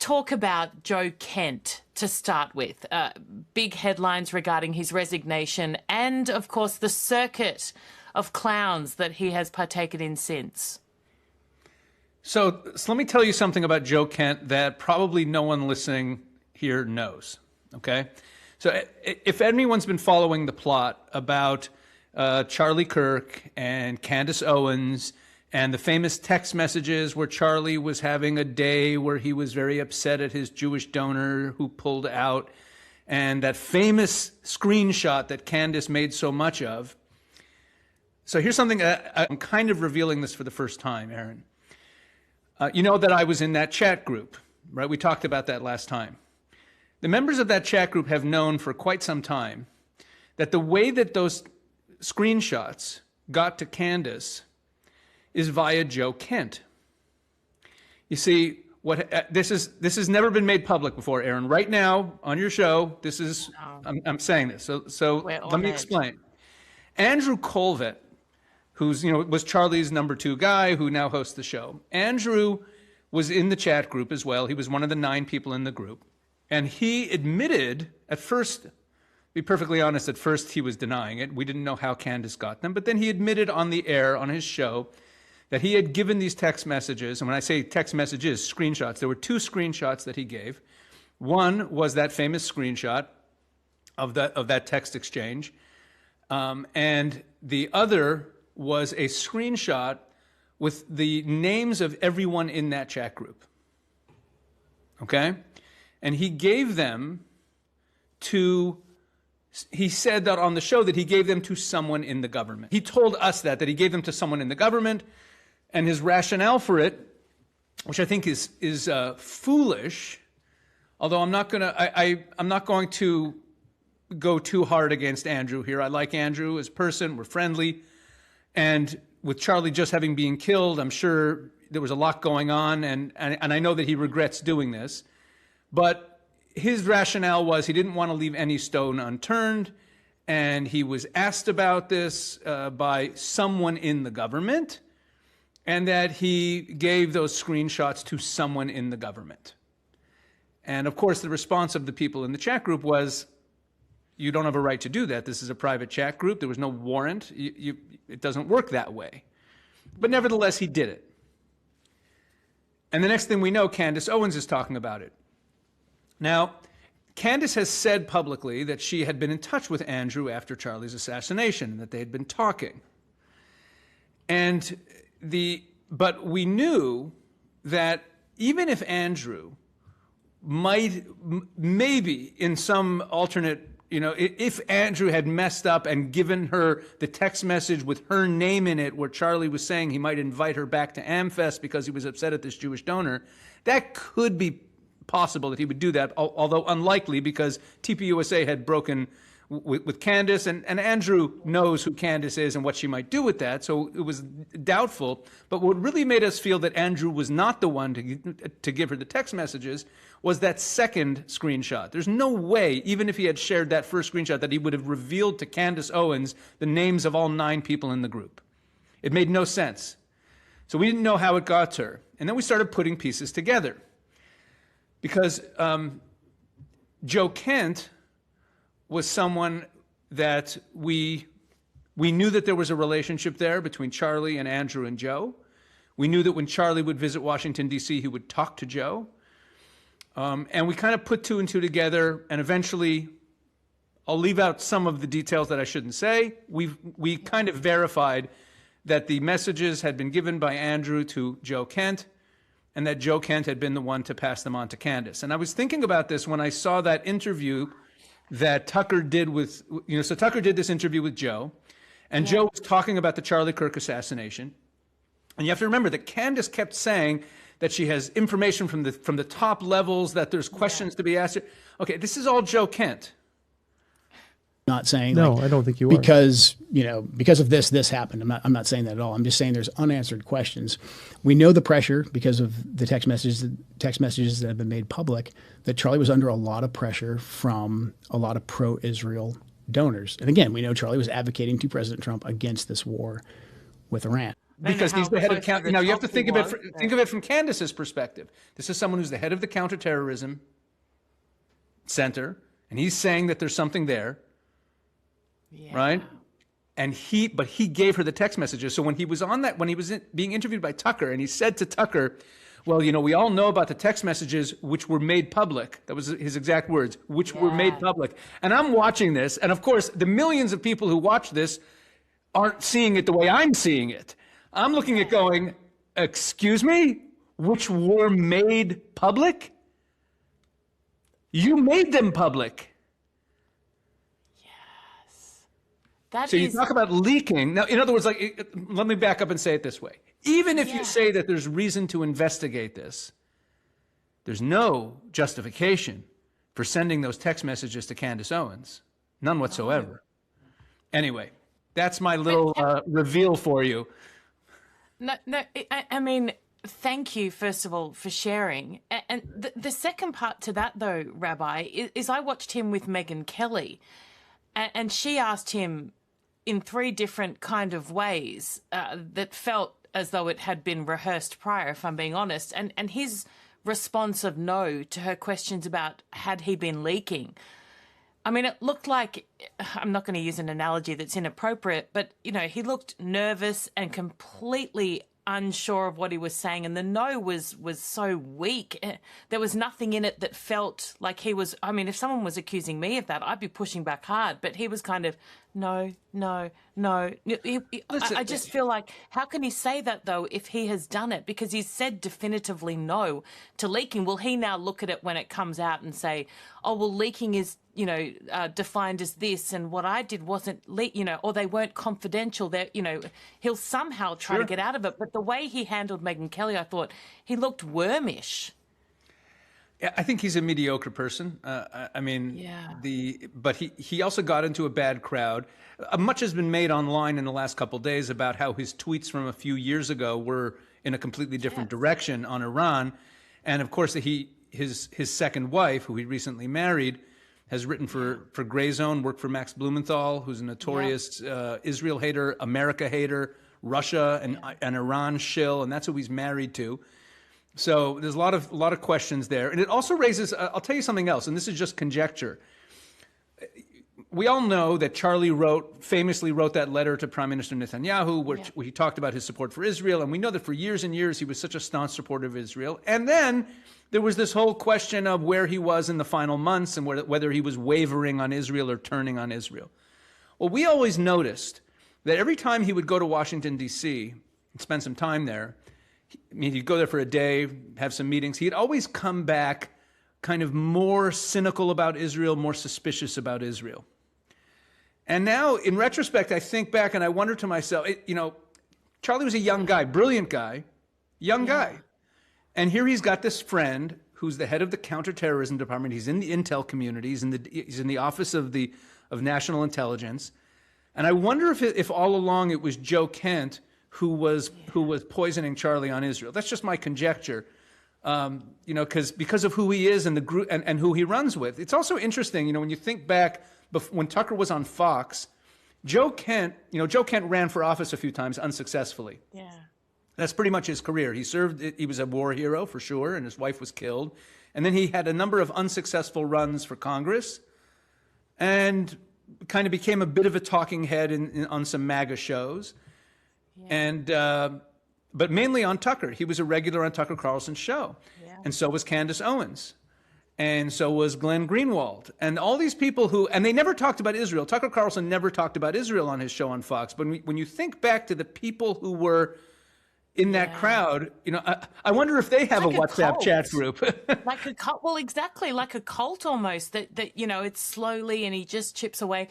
talk about Joe Kent to start with. Big headlines regarding his resignation and, of course, the circuit of clowns that he has partaken in since. So let me tell you something about Joe Kent that probably no one listening here knows, okay? So if anyone's been following the plot about Charlie Kirk and Candace Owens and the famous text messages where Charlie was having a day where he was very upset at his Jewish donor who pulled out, and that famous screenshot that Candace made so much of. So here's something, I'm kind of revealing this for the first time, Aaron. You know that I was in that chat group, right? We talked about that last time. The members of that chat group have known for quite some time that the way that those screenshots got to Candace is via Joe Kent. You see, this has never been made public before, Aaron. Right now on your show, this is I'm saying this. So let me explain. Andrew Kulvet, who's was Charlie's number 2 guy, who now hosts the show. Andrew was in the chat group as well. He was one of the 9 people in the group. And he admitted at first, to be perfectly honest, at first he was denying it. We didn't know how Candace got them. But then he admitted on the air, on his show, that he had given these text messages. And when I say text messages, screenshots, there were 2 screenshots that he gave. One was that famous screenshot of that text exchange. And the other was a screenshot with the names of everyone in that chat group. Okay? And he gave them he said that on the show that he gave them to someone in the government. He told us that he gave them to someone in the government, and his rationale for it, which I think is foolish, although I'm not going to go too hard against Andrew here. I like Andrew as a person, we're friendly, and with Charlie just having been killed, I'm sure there was a lot going on, and I know that he regrets doing this. But his rationale was he didn't want to leave any stone unturned, and he was asked about this by someone in the government, and that he gave those screenshots to someone in the government. And of course, the response of the people in the chat group was, you don't have a right to do that. This is a private chat group. There was no warrant. It doesn't work that way. But nevertheless, he did it. And the next thing we know, Candace Owens is talking about it. Now, Candace has said publicly that she had been in touch with Andrew after Charlie's assassination, and that they had been talking. But we knew that even if Andrew maybe in some alternate, if Andrew had messed up and given her the text message with her name in it where Charlie was saying he might invite her back to AmFest because he was upset at this Jewish donor, that could be possible that he would do that, although unlikely because TPUSA had broken with Candace, and Andrew knows who Candace is and what she might do with that, so it was doubtful. But what really made us feel that Andrew was not the one to give her the text messages was that second screenshot. There's no way, even if he had shared that first screenshot, that he would have revealed to Candace Owens the names of all 9 people in the group. It made no sense. So we didn't know how it got to her. And then we started putting pieces together. Because Joe Kent was someone that we knew that there was a relationship there between Charlie and Andrew and Joe. We knew that when Charlie would visit Washington, D.C., he would talk to Joe. And we kind of put 2 and 2 together, and eventually, I'll leave out some of the details that I shouldn't say. We kind of verified that the messages had been given by Andrew to Joe Kent, and that Joe Kent had been the one to pass them on to Candace. And I was thinking about this when I saw that interview that Tucker did with, so Tucker did this interview with Joe, and Joe was talking about the Charlie Kirk assassination. And you have to remember that Candace kept saying that she has information from the top levels, that there's questions to be asked. Okay, this is all Joe Kent. Not saying no, I don't think you are. Because of this happened. I'm not saying that at all. I'm just saying there's unanswered questions. We know the pressure because of the text messages that have been made public, that Charlie was under a lot of pressure from a lot of pro-Israel donors. And again, we know Charlie was advocating to President Trump against this war with Iran. Because he's the head of counter. Now you have to think of it from Candace's perspective. This is someone who's the head of the counterterrorism center, and he's saying that there's something there, right? And he gave her the text messages. So when he was being interviewed by Tucker, and he said to Tucker, well, we all know about the text messages which were made public. That was his exact words, which were made public. And I'm watching this, and of course, the millions of people who watch this aren't seeing it the way I'm seeing it. I'm looking at going, excuse me, which were made public? You made them public. Yes. So you talk about leaking. Now, in other words, let me back up and say it this way. Even if you say that there's reason to investigate this, there's no justification for sending those text messages to Candace Owens. None whatsoever. Anyway, that's my little reveal for you. No, I mean, thank you, first of all, for sharing. And the second part to that, though, Rabbi, is I watched him with Megyn Kelly, and she asked him in 3 different kind of ways that felt as though it had been rehearsed prior, if I'm being honest. And his response of no to her questions about had he been leaking, I mean, it looked like, I'm not going to use an analogy that's inappropriate, but, he looked nervous and completely unsure of what he was saying. And the no was so weak. There was nothing in it that felt like he was, I mean, if someone was accusing me of that, I'd be pushing back hard. But he was kind of, no. I just feel like, how can he say that, though, if he has done it? Because he's said definitively no to leaking. Will he now look at it when it comes out and say, oh, well, leaking is, defined as this, and what I did wasn't, or they weren't confidential. That, he'll somehow try to get out of it. But the way he handled Megyn Kelly, I thought he looked wormish. Yeah, I think he's a mediocre person. But he also got into a bad crowd. Much has been made online in the last couple of days about how his tweets from a few years ago were in a completely different direction on Iran. And of course, his second wife, who he recently married, has written for Gray Zone, worked for Max Blumenthal, who's a notorious Israel hater, America hater, Russia and Iran shill, and that's who he's married to. So there's a lot of questions there. And it also raises, I'll tell you something else, and this is just conjecture. We all know that Charlie famously wrote that letter to Prime Minister Netanyahu, where he talked about his support for Israel. And we know that for years and years, he was such a staunch supporter of Israel. And then there was this whole question of where he was in the final months and whether he was wavering on Israel or turning on Israel. Well, we always noticed that every time he would go to Washington, D.C., and spend some time there, he'd go there for a day, have some meetings. He'd always come back kind of more cynical about Israel, more suspicious about Israel. And now, in retrospect, I think back and I wonder to myself, Charlie was a young guy, brilliant guy, young guy. And here he's got this friend who's the head of the counterterrorism department. He's in the intel community. He's in the office of national intelligence. And I wonder if all along it was Joe Kent who was poisoning Charlie on Israel. That's just my conjecture. Because of who he is and the group and who he runs with. It's also interesting, when you think back when Tucker was on Fox, Joe Kent ran for office a few times unsuccessfully. Yeah. That's pretty much his career. He was a war hero for sure, and his wife was killed. And then he had a number of unsuccessful runs for Congress and kind of became a bit of a talking head on some MAGA shows. Yeah. But mainly on Tucker. He was a regular on Tucker Carlson's show. Yeah. And so was Candace Owens. And so was Glenn Greenwald. And all these people and they never talked about Israel. Tucker Carlson never talked about Israel on his show on Fox. But when you think back to the people who were in that crowd, I wonder if they have a WhatsApp chat group. Like a cult, well, exactly, like a cult almost, that it's slowly and he just chips away.